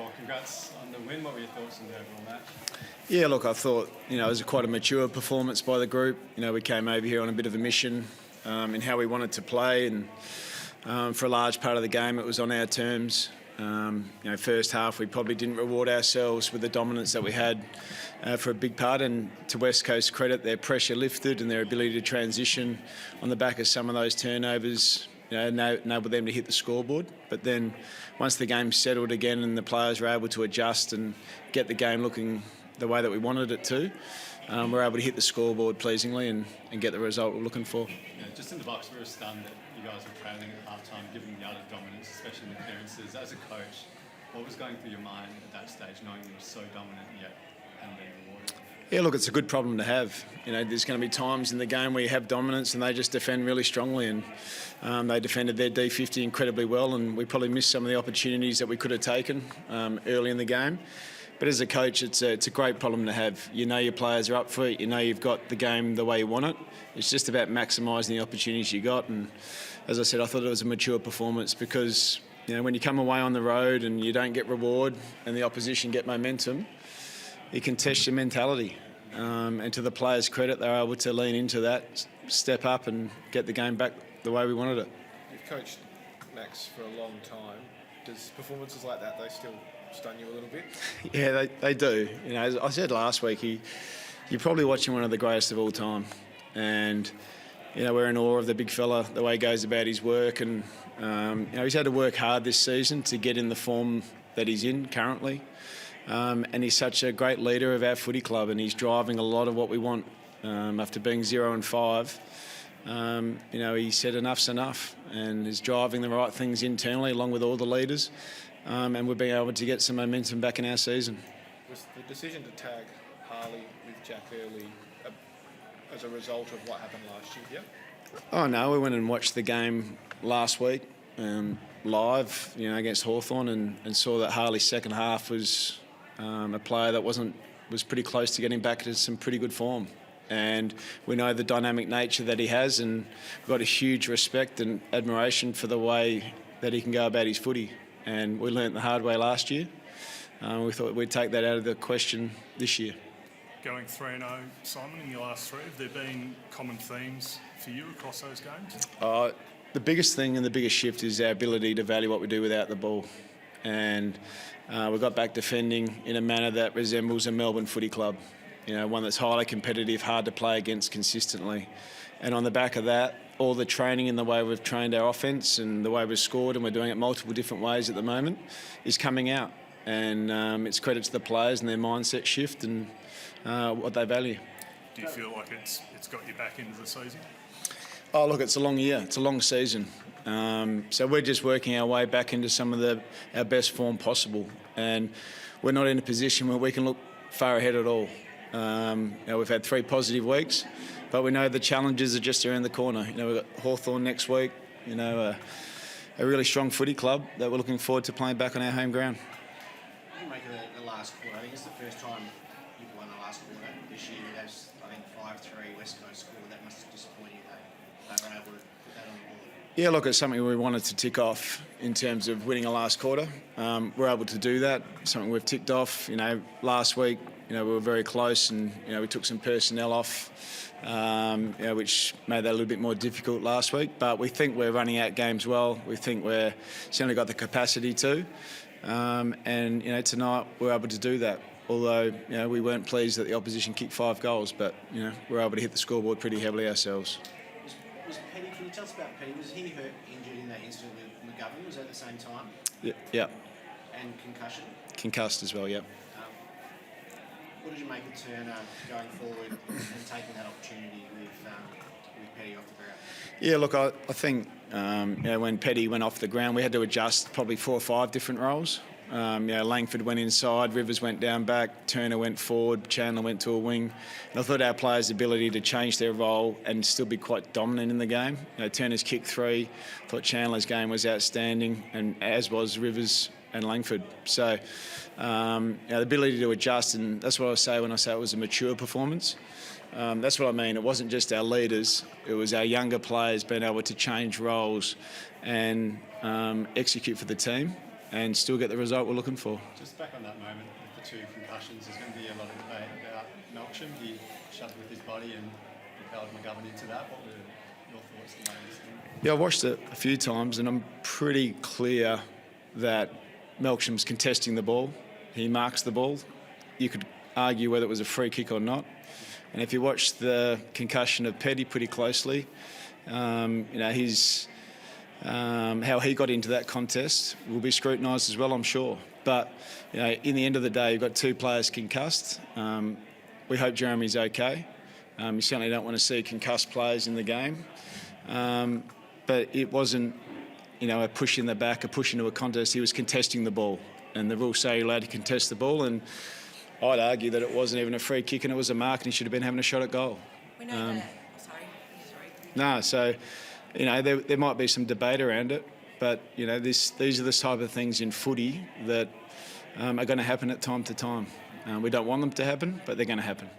before. Congrats on the win. What were your thoughts on the overall match? Yeah, look, I thought, it was quite a mature performance by the group. We came over here on a bit of a mission in how we wanted to play, and for a large part of the game it was on our terms. First half we probably didn't reward ourselves with the dominance that we had for a big part, and to West Coast credit, their pressure lifted and their ability to transition on the back of some of those turnovers enabled them to hit the scoreboard. But then once the game settled again and the players were able to adjust and get the game looking the way that we wanted it to, we're able to hit the scoreboard pleasingly and get the result we're looking for. Yeah, just in the box, we were stunned that you guys were trailing at half-time, given the utter dominance, especially in the clearances. As a coach, what was going through your mind at that stage, knowing you were so dominant yet hadn't been rewarded? Yeah, look, it's a good problem to have. There's going to be times in the game where you have dominance and they just defend really strongly, and they defended their D50 incredibly well, and we probably missed some of the opportunities that we could have taken early in the game. But as a coach, it's a great problem to have. Your players are up for it. You've got the game the way you want it. It's just about maximising the opportunities you got. And as I said, I thought it was a mature performance because when you come away on the road and you don't get reward and the opposition get momentum, it can test your mentality. And to the players' credit, they were able to lean into that, step up and get the game back the way we wanted it. You've coached Max for a long time. Does performances like that, they still stun you a little bit? Yeah, they do. As I said last week, you're probably watching one of the greatest of all time. And, we're in awe of the big fella, the way he goes about his work. And, he's had to work hard this season to get in the form that he's in currently. And he's such a great leader of our footy club, and he's driving a lot of what we want. After being 0-5, he said enough's enough, and is driving the right things internally along with all the leaders. And we've been able to get some momentum back in our season. Was the decision to tag Harley with Jack Early as a result of what happened last year? Yeah? Oh no, we went and watched the game last week live, against Hawthorn, and saw that Harley's second half was a player that was pretty close to getting back to some pretty good form. And we know the dynamic nature that he has, and we've got a huge respect and admiration for the way that he can go about his footy. And we learnt the hard way last year. We thought we'd take that out of the question this year. Going 3-0, Simon, in your last three, have there been common themes for you across those games? The biggest thing and the biggest shift is our ability to value what we do without the ball. And we got back defending in a manner that resembles a Melbourne footy club. One that's highly competitive, hard to play against consistently. And on the back of that, all the training and the way we've trained our offence and the way we've scored, and we're doing it multiple different ways at the moment, is coming out. And it's credit to the players and their mindset shift and what they value. Do you feel like it's got you back into the season? Oh, look, it's a long year. It's a long season. So we're just working our way back into some of our best form possible. And we're not in a position where we can look far ahead at all. We've had 3 positive weeks, but we know the challenges are just around the corner. We've got Hawthorn next week, a really strong footy club that we're looking forward to playing back on our home ground. What do you make of the last quarter? I think it's the first time you've won the last quarter this year. That's, I think, 5-3 West Coast score. That must have disappointed you that they were able to put that on the board. Yeah, look, it's something we wanted to tick off in terms of winning a last quarter. We're able to do that, something we've ticked off. Last week, we were very close, and we took some personnel off, which made that a little bit more difficult last week. But we think we're running out games well. We think we're certainly got the capacity to, and tonight we're able to do that. Although we weren't pleased that the opposition kicked 5 goals, but we're able to hit the scoreboard pretty heavily ourselves. Was Petty? Can you tell us about Petty? Was he hurt, injured in that incident with McGovern? Was that at the same time? Yeah. And concussion? Concussed as well. Yeah. What did you make of Turner going forward and taking that opportunity with Petty off the ground? Yeah, look, I think when Petty went off the ground, we had to adjust probably 4 or 5 different roles. Langford went inside, Rivers went down back, Turner went forward, Chandler went to a wing. And I thought our players' ability to change their role and still be quite dominant in the game. Turner's kicked 3. I thought Chandler's game was outstanding, and as was Rivers and Langford. So the ability to adjust, and that's what I say when I say it was a mature performance. That's what I mean. It wasn't just our leaders, it was our younger players being able to change roles and execute for the team. and still get the result we're looking for. Just back on that moment with the 2 concussions, there's going to be a lot of debate about Melksham. He shoved with his body and propelled McGovern into that. What were your thoughts on that? Yeah, I watched it a few times, and I'm pretty clear that Melksham's contesting the ball. He marks the ball. You could argue whether it was a free kick or not. And if you watch the concussion of Petty pretty closely, his how he got into that contest will be scrutinised as well, I'm sure. But in the end of the day, you've got 2 players concussed. We hope Jeremy's okay. You certainly don't want to see concussed players in the game. But it wasn't, a push in the back, a push into a contest. He was contesting the ball, and the rules say you're allowed to contest the ball. And I'd argue that it wasn't even a free kick and it was a mark, and he should have been having a shot at goal. We know that. Sorry. No, so there might be some debate around it, but these are the type of things in footy that are going to happen at time to time. We don't want them to happen, but they're going to happen.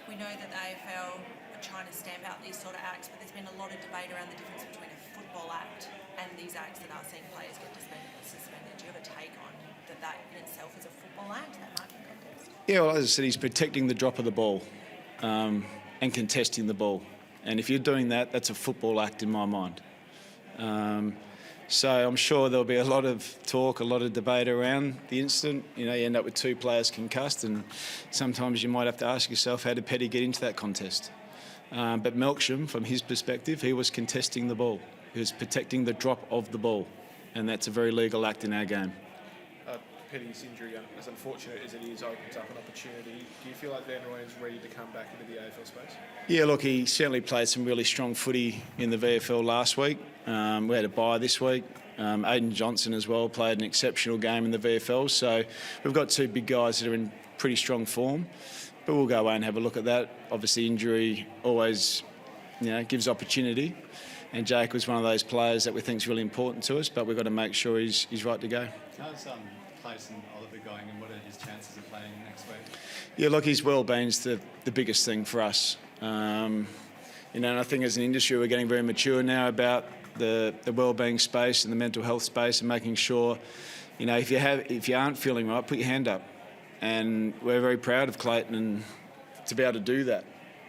We know that the AFL are trying to stamp out these sort of acts, but there's been a lot of debate around the difference between a football act and these acts that are seeing players get suspended. Do you have a take on that in itself is a football act, that marking contest? Yeah, well, as I said, he's protecting the drop of the ball and contesting the ball. And if you're doing that, that's a football act in my mind. So I'm sure there'll be a lot of talk, a lot of debate around the incident. You end up with 2 players concussed, and sometimes you might have to ask yourself, how did Petty get into that contest? But Melksham, from his perspective, he was contesting the ball. He was protecting the drop of the ball, and that's a very legal act in our game. Petty's injury, as unfortunate as it is, opens up an opportunity. Do you feel like Van Rooyen's ready to come back into the AFL space? Yeah, look, he certainly played some really strong footy in the VFL last week. We had a bye this week. Aidan Johnson as well played an exceptional game in the VFL. So we've got 2 big guys that are in pretty strong form. But we'll go away and have a look at that. Obviously, injury always gives opportunity. And Jake was one of those players that we think is really important to us, but we've got to make sure he's right to go. How's Clayton Oliver going, and what are his chances of playing next week? Yeah, look, his well-being's the biggest thing for us. And I think as an industry we're getting very mature now about the well-being space and the mental health space, and making sure, if you aren't feeling right, put your hand up. And we're very proud of Clayton and to be able to do that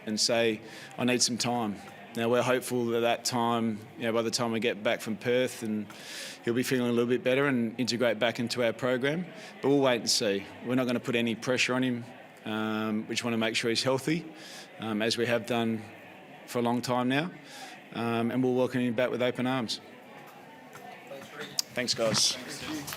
and say, I need some time. Now, we're hopeful that time, by the time we get back from Perth, and he'll be feeling a little bit better and integrate back into our program. But we'll wait and see. We're not going to put any pressure on him. We just want to make sure he's healthy, as we have done for a long time now. And we'll welcome him back with open arms. Thanks, guys. Thanks.